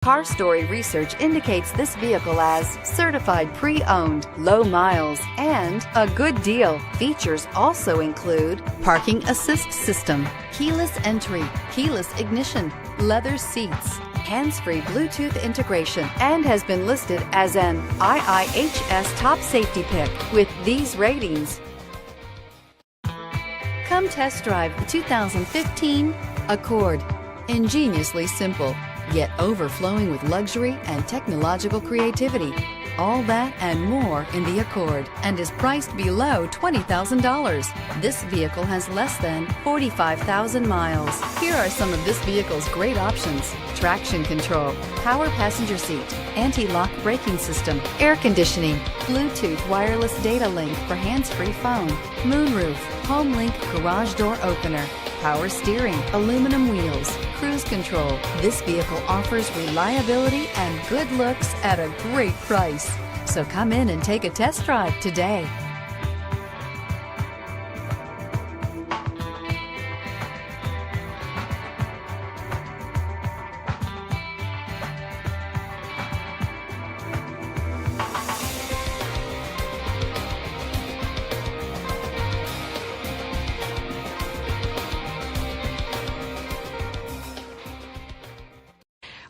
Car Story research indicates this vehicle as certified pre-owned, low miles, and a good deal. Features also include parking assist system, keyless entry, keyless ignition, leather seats, hands-free Bluetooth integration, and has been listed as an IIHS top safety pick with these ratings. Come test drive the 2015 Accord. Ingeniously simple, yet overflowing with luxury and technological creativity. All that and more in the Accord, and is priced below $20,000. This vehicle has less than 45,000 miles. Here are some of this vehicle's great options: traction control, power passenger seat, anti-lock braking system, air conditioning, Bluetooth wireless data link for hands-free phone, moonroof, home link garage door opener, power steering, aluminum wheels, cruise control. This vehicle offers reliability and good looks at a great price. So come in and take a test drive today.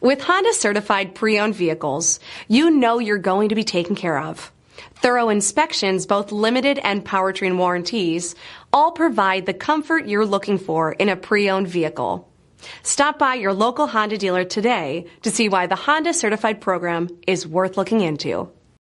With Honda certified pre-owned vehicles, you know you're going to be taken care of. Thorough inspections, both limited and powertrain warranties, all provide the comfort you're looking for in a pre-owned vehicle. Stop by your local Honda dealer today to see why the Honda certified program is worth looking into.